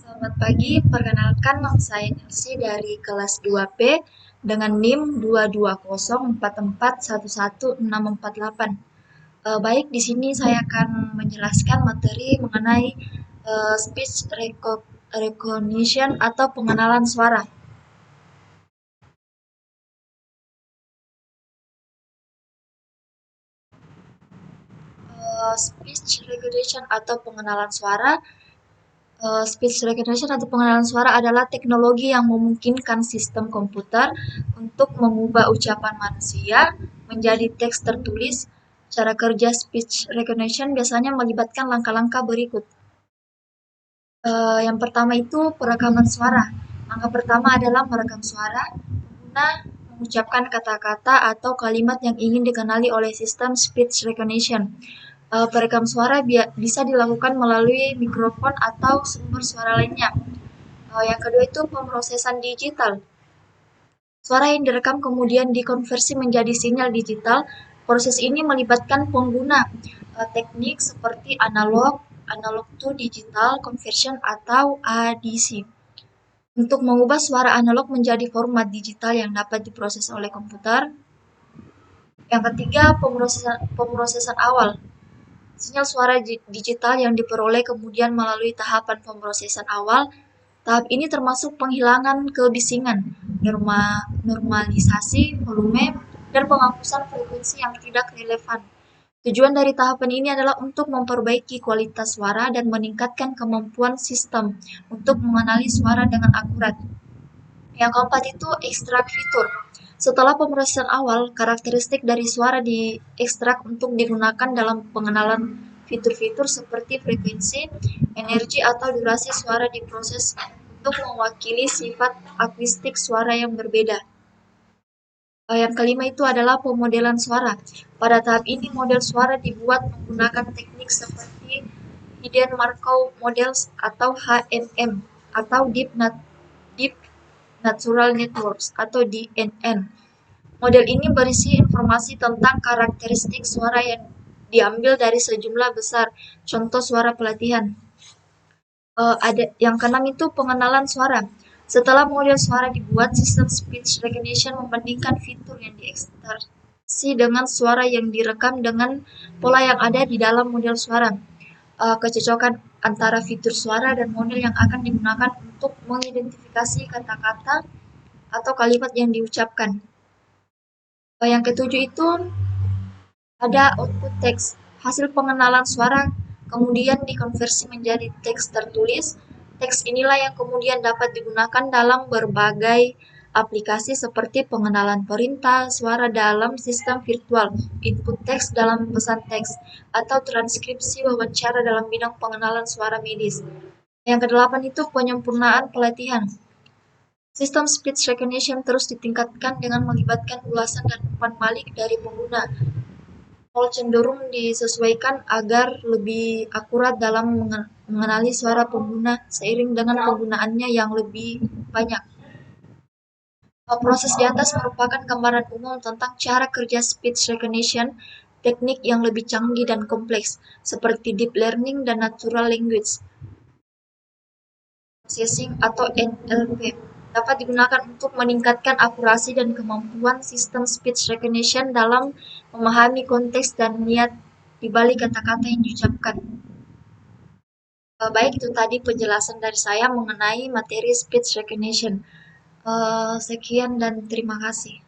Selamat pagi, perkenalkan nama saya Nelsi dari kelas 2B dengan NIM 22044111648. Baik, di sini saya akan menjelaskan materi mengenai speech recognition atau pengenalan suara. Speech recognition atau pengenalan suara. Speech recognition atau pengenalan suara adalah teknologi yang memungkinkan sistem komputer untuk mengubah ucapan manusia menjadi teks tertulis. Cara kerja speech recognition biasanya melibatkan langkah-langkah berikut. Yang pertama itu perekaman suara. Langkah pertama adalah merekam suara. Pengguna mengucapkan kata-kata atau kalimat yang ingin dikenali oleh sistem speech recognition. Perekam suara bisa dilakukan melalui mikrofon atau sumber suara lainnya. Yang kedua itu pemrosesan digital. Suara yang direkam kemudian dikonversi menjadi sinyal digital. Proses ini melibatkan pengguna teknik seperti analog to digital conversion atau ADC. Untuk mengubah suara analog menjadi format digital yang dapat diproses oleh komputer. Yang ketiga, pemrosesan awal. Sinyal suara digital yang diperoleh kemudian melalui tahapan pemrosesan awal. Tahap ini termasuk penghilangan kebisingan, normalisasi volume, dan penghapusan frekuensi yang tidak relevan. Tujuan dari tahapan ini adalah untuk memperbaiki kualitas suara dan meningkatkan kemampuan sistem untuk mengenali suara dengan akurat. Yang keempat itu ekstrak fitur. Setelah pemrosesan awal, karakteristik dari suara diekstrak untuk digunakan dalam pengenalan fitur-fitur seperti frekuensi, energi, atau durasi suara diproses untuk mewakili sifat akustik suara yang berbeda. Yang kelima itu adalah pemodelan suara. Pada tahap ini, model suara dibuat menggunakan teknik seperti Hidden Markov Models atau HMM atau Deep Natural Networks atau DNN. Model ini berisi informasi tentang karakteristik suara yang diambil dari sejumlah besar contoh suara pelatihan. Ada yang keenam itu pengenalan suara. Setelah model suara dibuat, sistem speech recognition membandingkan fitur yang diekstraksi dengan suara yang direkam dengan pola yang ada di dalam model suara. Kecocokan antara fitur suara dan model yang akan digunakan untuk mengidentifikasi kata-kata atau kalimat yang diucapkan. Yang ketujuh itu ada output teks. Hasil pengenalan suara kemudian dikonversi menjadi teks tertulis. Teks inilah yang kemudian dapat digunakan dalam berbagai aplikasi seperti pengenalan perintah suara dalam sistem virtual, input teks dalam pesan teks, atau transkripsi wawancara dalam bidang pengenalan suara medis. Yang kedelapan itu penyempurnaan pelatihan. Sistem speech recognition terus ditingkatkan dengan melibatkan ulasan dan umpan balik dari pengguna. Cenderung disesuaikan agar lebih akurat dalam mengenali suara pengguna seiring dengan penggunaannya yang lebih banyak. Proses di atas merupakan gambaran umum tentang cara kerja speech recognition, teknik yang lebih canggih dan kompleks, seperti deep learning dan natural language processing atau NLP, dapat digunakan untuk meningkatkan akurasi dan kemampuan sistem speech recognition dalam memahami konteks dan niat di balik kata-kata yang diucapkan. Baik, itu tadi penjelasan dari saya mengenai materi speech recognition. Sekian dan terima kasih.